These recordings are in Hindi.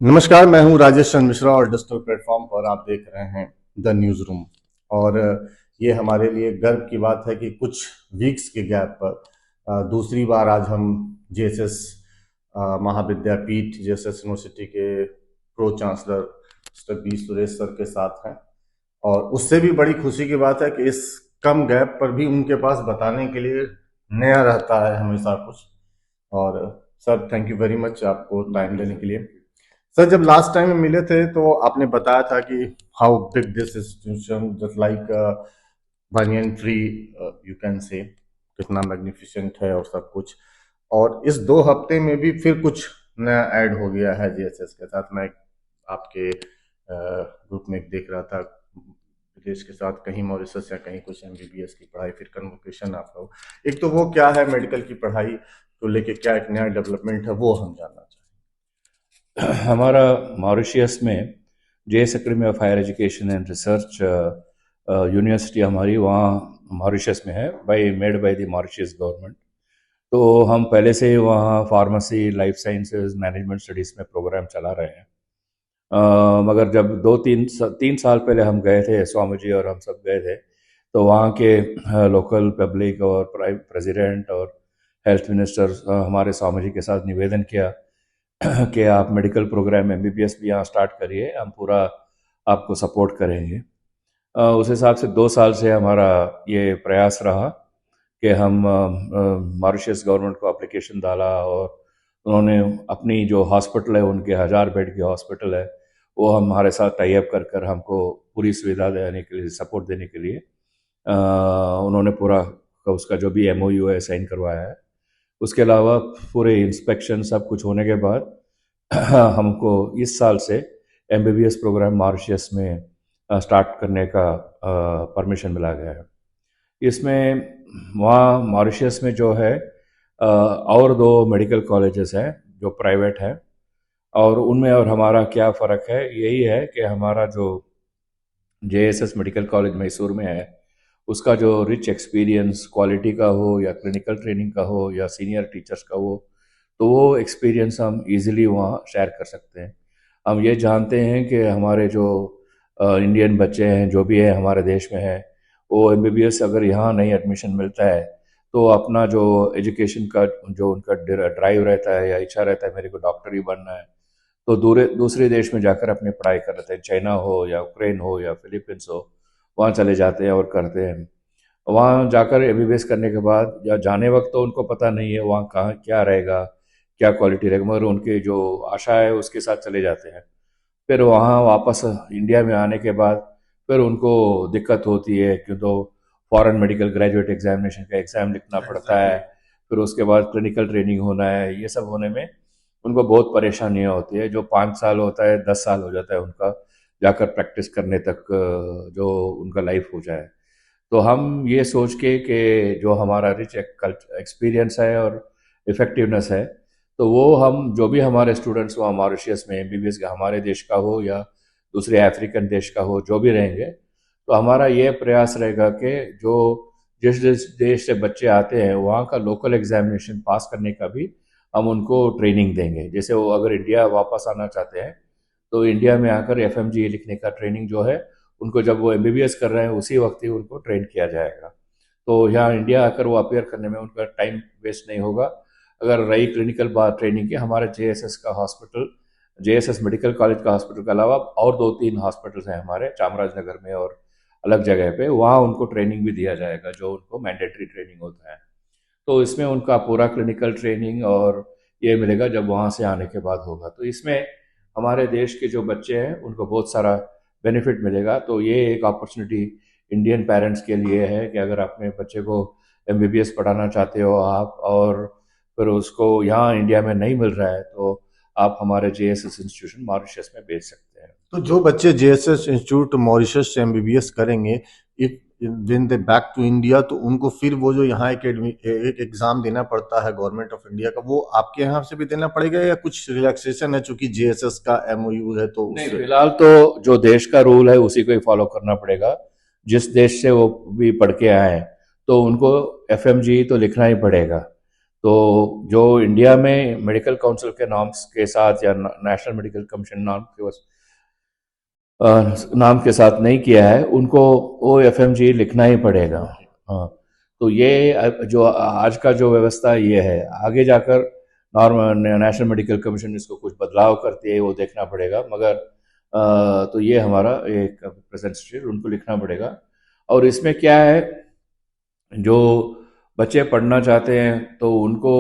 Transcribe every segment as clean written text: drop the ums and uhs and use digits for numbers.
नमस्कार, मैं हूं राजेश चंद्र मिश्रा और डिजिटल प्लेटफॉर्म पर आप देख रहे हैं द न्यूज़ रूम। और ये हमारे लिए गर्व की बात है कि कुछ वीक्स के गैप पर दूसरी बार आज हम जेएसएस महाविद्यापीठ जेएसएस यूनिवर्सिटी के pro chancellor mister B Suresh sir के साथ हैं। और उससे भी बड़ी खुशी की बात है कि इस कम गैप पर भी उनके पास बताने के लिए नया रहता है हमेशा कुछ। और sir, thank you very much आपको टाइम देने के लिए। सर, जब लास्ट टाइम में मिले थे तो आपने बताया था कि how big this institution just like banyan tree, you can say कितना मैग्निफिसेंट है और सब कुछ। और इस 2 हफ्ते में भी फिर कुछ नया ऐड हो गया है जेएसएस के साथ। मैं आपके ग्रुप में देख रहा था, विदेश के साथ कहीं मॉरिशस या कहीं कुछ एमबीबीएस की पढ़ाई, फिर कन्वोकेशन आप लोग। एक तो वो क्या है, मेडिकल की पढ़ाई को लेके क्या एक नया डेवलपमेंट है, वो हम जानना हमारा मॉरिशियस में JS academy of higher education and research university हमारी वहाँ मॉरिशस में है, made by the Mauritius government. तो हम पहले से ही वहाँ pharmacy, life sciences, management studies में प्रोग्राम चला रहे हैं। मगर जब 3 साल पहले हम गए थे, स्वामी जी और हम सब गए थे, तो वहाँ के लोकल पब्लिक और प्रेसिडेंट और हेल्थ मिनिस्टर हमारे स्वामी जी के साथ निवेदन किया कि आप मेडिकल प्रोग्राम एमबीबीएस भी यहाँ स्टार्ट करिए, हम पूरा आपको सपोर्ट करेंगे। उस हिसाब से 2 साल से हमारा ये प्रयास रहा कि हम मॉरिशस गवर्नमेंट को एप्लीकेशन डाला और उन्होंने अपनी जो हॉस्पिटल है, उनके 1000 बेड की हॉस्पिटल है, वो हमारे साथ टाई अप कर कर हमको पूरी सुविधा देने के लिए, सपोर्ट देने के लिए उन्होंने पूरा उसका जो भी एमओयू है साइन करवाया है। उसके अलावा पूरे इंस्पेक्शन सब कुछ होने के बाद हमको इस साल से एमबीबीएस प्रोग्राम मॉरिशस में स्टार्ट करने का परमिशन मिला गया है। इसमें वहाँ मॉरिशस में जो है और 2 मेडिकल कॉलेजेस हैं जो प्राइवेट हैं, और उनमें और हमारा क्या फ़र्क है, यही है कि हमारा जो जेएसएस मेडिकल कॉलेज मैसूर में है, उसका जो रिच एक्सपीरियंस क्वालिटी का हो या क्लिनिकल ट्रेनिंग का हो या सीनियर टीचर्स का हो, तो वो एक्सपीरियंस हम इजीली वहाँ शेयर कर सकते हैं। हम ये जानते हैं कि हमारे जो इंडियन बच्चे हैं, जो भी है हमारे देश में है, वो एमबीबीएस अगर यहाँ नहीं एडमिशन मिलता है, तो अपना जो एजुकेशन का जो उनका ड्राइव रहता है या इच्छा रहता है मेरे को डॉक्टर ही बनना है, तो दूसरे देश में जाकर अपनी पढ़ाई कर रहे थे, चाइना हो या यूक्रेन हो या फिलीपींस हो, वहाँ चले जाते हैं और करते हैं। वहाँ जाकर एमबीबीएस करने के बाद या जाने वक्त तो उनको पता नहीं है वहाँ कहाँ क्या रहेगा, क्या क्वालिटी रहेगा, मगर उनकी जो आशा है उसके साथ चले जाते हैं। फिर वहाँ वापस इंडिया में आने के बाद फिर उनको दिक्कत होती है, क्यों तो फॉरेन मेडिकल ग्रेजुएट एग्जामिनेशन का एग्ज़ाम लिखना पड़ता है, फिर उसके बाद क्लिनिकल ट्रेनिंग होना है, ये सब होने में उनको बहुत परेशानियाँ होती है। जो 5 साल होता है, 10 साल हो जाता है उनका जाकर प्रैक्टिस करने तक, जो उनका लाइफ हो जाए। तो हम ये सोच के कि जो हमारा रिच एक्सपीरियंस है और इफ़ेक्टिवनेस है, तो वो हम जो भी हमारे स्टूडेंट्स वहाँ मॉरिशस में एमबीबीएस का, हमारे देश का हो या दूसरे अफ्रीकन देश का हो, जो भी रहेंगे, तो हमारा ये प्रयास रहेगा कि जो जिस देश से बच्चे आते हैं वहाँ का लोकल एग्जामिनेशन पास करने का भी हम उनको ट्रेनिंग देंगे। जैसे वो अगर इंडिया वापस आना चाहते हैं, तो इंडिया में आकर एफएमजी लिखने का ट्रेनिंग जो है, उनको जब वो एमबीबीएस कर रहे हैं उसी वक्त ही उनको ट्रेन किया जाएगा। तो यहाँ इंडिया आकर वो अपेयर करने में उनका टाइम वेस्ट नहीं होगा। अगर रही क्लिनिकल बात ट्रेनिंग की, हमारे जेएसएस का हॉस्पिटल, जेएसएस मेडिकल कॉलेज का हॉस्पिटल के अलावा और 2-3 हॉस्पिटल्स हैं हमारे चामराजनगर में और अलग जगह पे, वहाँ उनको ट्रेनिंग भी दिया जाएगा जो उनको मैंडेटरी ट्रेनिंग होता है। तो इसमें उनका पूरा क्लिनिकल ट्रेनिंग और ये मिलेगा जब वहाँ से आने के बाद होगा। तो इसमें हमारे देश के जो बच्चे हैं उनको बहुत सारा बेनिफिट मिलेगा। तो ये एक अपॉर्चुनिटी इंडियन पेरेंट्स के लिए है कि अगर अपने बच्चे को एमबीबीएस पढ़ाना चाहते हो आप, और फिर उसको यहाँ इंडिया में नहीं मिल रहा है, तो आप हमारे जेएसएस इंस्टीट्यूशन मॉरिशस में भेज सकते हैं। चाहिए। तो जो बच्चे जेएसएस इंस्टीट्यूट मॉरिशस से एमबीबीएस करेंगे, if when they back to India, तो उनको फिर वो जो यहाँ एक एग्जाम देना पड़ता है गवर्नमेंट ऑफ इंडिया का, वो आपके यहाँ से भी देना पड़ेगा या कुछ रिलैक्सेशन है चूंकि जेएसएस का एमओयू है तो नहीं, उससे? फिलहाल तो जो देश का रूल है उसी को ही फॉलो करना पड़ेगा। जिस देश से वो भी पढ़ के आए हैं, तो उनको एफएमजी तो लिखना ही पड़ेगा। तो जो इंडिया में मेडिकल काउंसिल के नॉर्म्स के साथ या नेशनल मेडिकल कमीशन नाम के साथ नहीं किया है, उनको वो एफएमजी लिखना ही पड़ेगा। हाँ, तो ये जो आज का जो व्यवस्था ये है, आगे जाकर नॉर्मल नेशनल मेडिकल कमीशन इसको कुछ बदलाव करती है, वो देखना पड़ेगा। मगर तो ये हमारा एक प्रेजेंट स्टेट उनको लिखना पड़ेगा। और इसमें क्या है, जो बच्चे पढ़ना चाहते हैं तो उनको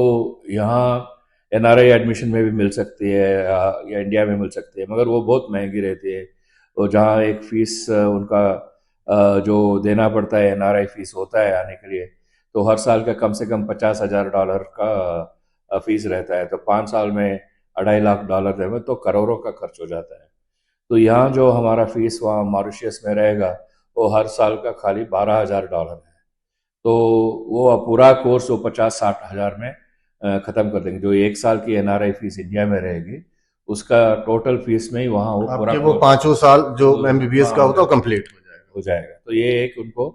यहाँ एनआरआई एडमिशन में भी मिल सकती है या इंडिया में मिल सकती है, मगर वो बहुत महंगी रहती है। तो जहाँ एक फीस उनका जो देना पड़ता है, एनआरआई फीस होता है आने के लिए, तो हर साल का कम से कम $50,000 का फीस रहता है। तो 5 साल में $2.5 लाख दें तो करोड़ों का खर्च हो जाता है। तो यहाँ जो हमारा फीस वहाँ मॉरिशस में रहेगा, वो हर साल का खाली $12,000 है। तो वो पूरा कोर्स वो 50-60 हज़ार में ख़त्म कर देंगे। जो 1 साल की एनआरआई फीस इंडिया में रहेगी, उसका टोटल फीस में ही वहाँ वो पूरा आपके वो 5 साल जो एमबीबीएस का होता है वो कंप्लीट हो जाएगा। तो ये एक उनको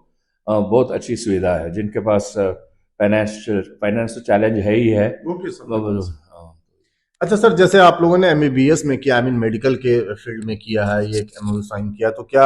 बहुत अच्छी सुविधा है। जिनके पास फाइनेंशियल चैलेंज है ही है, हाँ। अच्छा सर, जैसे आप लोगों ने एमबीबीएस में किया, आई मीन मेडिकल के फील्ड में किया है, ये एमओयू साइन किया, तो क्या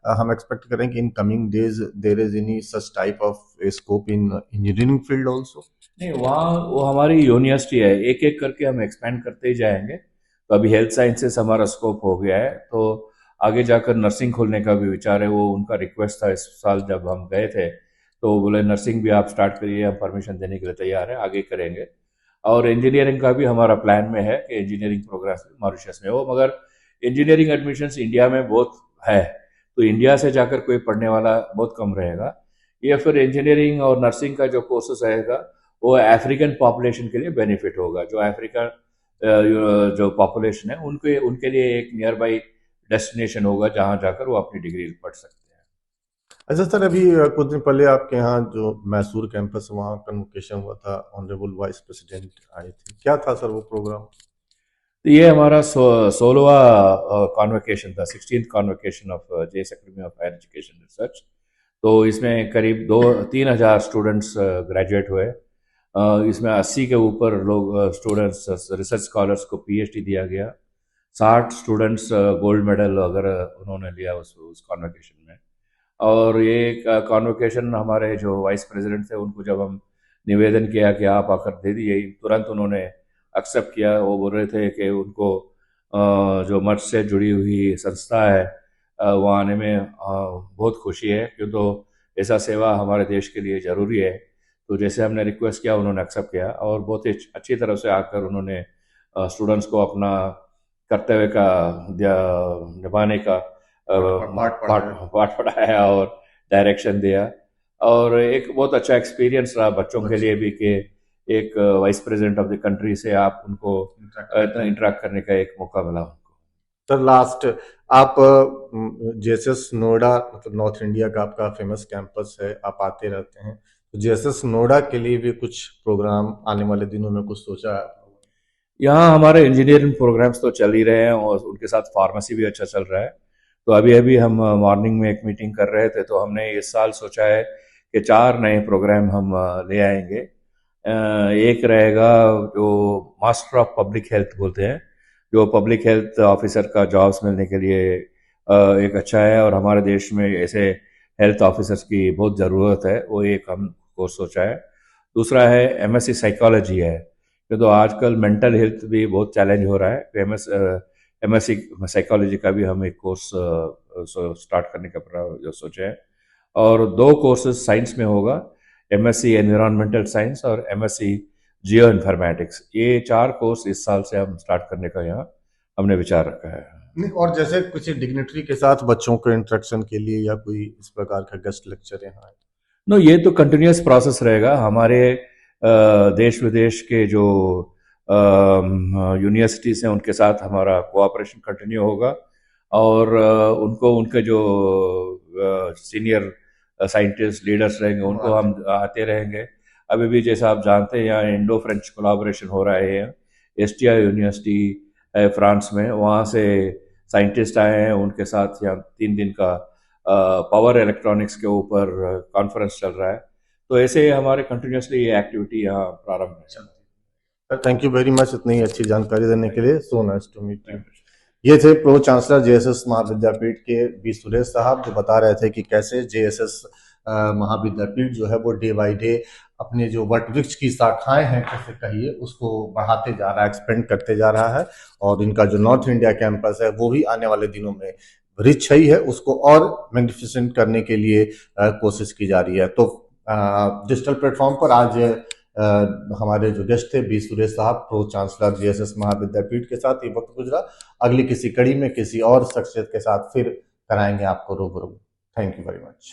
हम एक्सपेक्ट करें कि in coming days there is any such type of scope in engineering field also? नहीं, वहाँ वो हमारी यूनिवर्सिटी है, एक एक करके हम एक्सपेंड करते ही जाएंगे। तो अभी हेल्थ साइंसेस हमारा स्कोप हो गया है, तो आगे जाकर नर्सिंग खोलने का भी विचार है। वो उनका रिक्वेस्ट था इस साल जब हम गए थे, तो बोले नर्सिंग भी आप स्टार्ट करिए, हम परमिशन देने के लिए तैयार हैं, आगे करेंगे। और इंजीनियरिंग का भी हमारा प्लान में है कि इंजीनियरिंग प्रोग्राम मॉरिशस में हो, मगर इंजीनियरिंग एडमिशन्स इंडिया में बहुत है, तो इंडिया से जाकर कोई पढ़ने वाला बहुत कम रहेगा। या फिर इंजीनियरिंग और नर्सिंग का जो कोर्सेस रहेगा, वो अफ्रीकन पॉपुलेशन के लिए बेनिफिट होगा। जो अफ्रीका जो पॉपुलेशन है, उनके उनके लिए एक नियर बाई डेस्टिनेशन होगा जहाँ जाकर वो अपनी डिग्री पढ़ सकते हैं। अच्छा सर, अभी कुछ दिन पहले आपके यहाँ जो मैसूर कैंपस वहाँ कन्वोकेशन हुआ था, ऑनरेबल वाइस प्रेसिडेंट आए थे, क्या था सर वो प्रोग्राम? तो ये हमारा 16वां कॉन्वोकेशन था, 16th convocation of JS academy of higher education research. तो इसमें करीब 2-3 हज़ार स्टूडेंट्स ग्रेजुएट हुए। इसमें 80 के ऊपर लोग स्टूडेंट्स रिसर्च स्कॉलर्स को पीएचडी दिया गया। 60 स्टूडेंट्स गोल्ड मेडल वगैरह उन्होंने लिया उस कॉन्वोकेशन में। और ये कॉन्वोकेशन हमारे जो वाइस प्रेसिडेंट थे, उनको जब हम निवेदन किया कि आप आकर दे दिए, तुरंत उन्होंने एक्सेप्ट किया। वो बोल रहे थे कि उनको जो मठ से जुड़ी हुई संस्था है, वहाँ आने में बहुत खुशी है, क्यों तो ऐसा सेवा हमारे देश के लिए ज़रूरी है। तो जैसे हमने रिक्वेस्ट किया, उन्होंने एक्सेप्ट किया और बहुत ही अच्छी तरह से आकर उन्होंने स्टूडेंट्स को अपना कर्तव्य का निभाने का पाठ पढ़ाया और डायरेक्शन दिया। और एक बहुत अच्छा एक्सपीरियंस रहा बच्चों के लिए भी कि एक vice president of the country से आप उनको इंटरेक्ट करने का एक मौका मिला उनको। सर लास्ट, आप जेएसएस नोएडा, मतलब नॉर्थ इंडिया का आपका फेमस कैंपस है, आप आते रहते हैं, तो जेएसएस नोएडा के लिए भी कुछ प्रोग्राम आने वाले दिनों में कुछ सोचा है? यहाँ हमारे इंजीनियरिंग प्रोग्राम्स तो चल ही रहे हैं और उनके साथ फार्मेसी भी अच्छा चल रहा है। तो अभी अभी हम मॉर्निंग में एक मीटिंग कर रहे थे, तो हमने इस साल सोचा है कि 4 नए प्रोग्राम हम ले आएंगे। एक रहेगा जो मास्टर ऑफ पब्लिक हेल्थ बोलते हैं, जो पब्लिक हेल्थ ऑफिसर का जॉब्स मिलने के लिए एक अच्छा है, और हमारे देश में ऐसे हेल्थ ऑफिसर्स की बहुत ज़रूरत है, वो एक हम कोर्स सोचा है। दूसरा है एमएससी साइकोलॉजी है, तो आजकल मेंटल हेल्थ भी बहुत चैलेंज हो रहा है। एमएससी साइकोलॉजी का भी हम एक कोर्स स्टार्ट करने का जो सोचा है। और 2 कोर्सेज साइंस में होगा, एमएससी एनवायरमेंटल साइंस और एमएससी जियो इन्फॉर्मेटिक्स। ये 4 कोर्स इस साल से हम स्टार्ट करने का यहाँ हमने विचार रखा है। नहीं, और जैसे किसी डिग्निटरी के साथ बच्चों के इंटरेक्शन के लिए या कोई इस प्रकार का गेस्ट लेक्चर यहाँ है? नो, ये तो कंटिन्यूस प्रोसेस रहेगा। हमारे देश विदेश के जो यूनिवर्सिटीज़ हैं, उनके साथ हमारा कोऑपरेशन कंटिन्यू होगा। और उनको उनके जो सीनियर साइंटिस्ट लीडर्स रहेंगे, उनको हम आते रहेंगे। अभी भी जैसा आप जानते हैं, यहाँ इंडो फ्रेंच कोलाबोरेशन हो रहा है। एसटीआई यूनिवर्सिटी है फ्रांस में, वहाँ से साइंटिस्ट आए हैं, उनके साथ यहाँ 3 दिन का पावर इलेक्ट्रॉनिक्स के ऊपर कॉन्फ्रेंस चल रहा है। तो ऐसे हमारे कंटिन्यूसली ये एक्टिविटी यहाँ प्रारंभ है। थैंक यू वेरी मच इतनी अच्छी जानकारी देने के लिए। So nice to meet you. ये थे प्रो चांसलर जेएसएस महाविद्यापीठ के बी सुरेश साहब, जो बता रहे थे कि कैसे जेएसएस महाविद्यापीठ जो है वो डे बाई डे अपने जो वट वृक्ष की शाखाएं हैं, कैसे कहिए, उसको बढ़ाते जा रहा है, एक्सपेंड करते जा रहा है। और इनका जो नॉर्थ इंडिया कैंपस है वो भी आने वाले दिनों में रिच ही है, उसको और मैग्निफिसेंट करने के लिए कोशिश की जा रही है। तो डिजिटल प्लेटफॉर्म पर आज हमारे जो गेस्ट थे बी सुरेश साहब, प्रो चांसलर जेएसएस महाविद्यापीठ के साथ ये वक्त गुजरा। अगली किसी कड़ी में किसी और शख्सियत के साथ फिर कराएंगे आपको रूबरू। Thank you very much.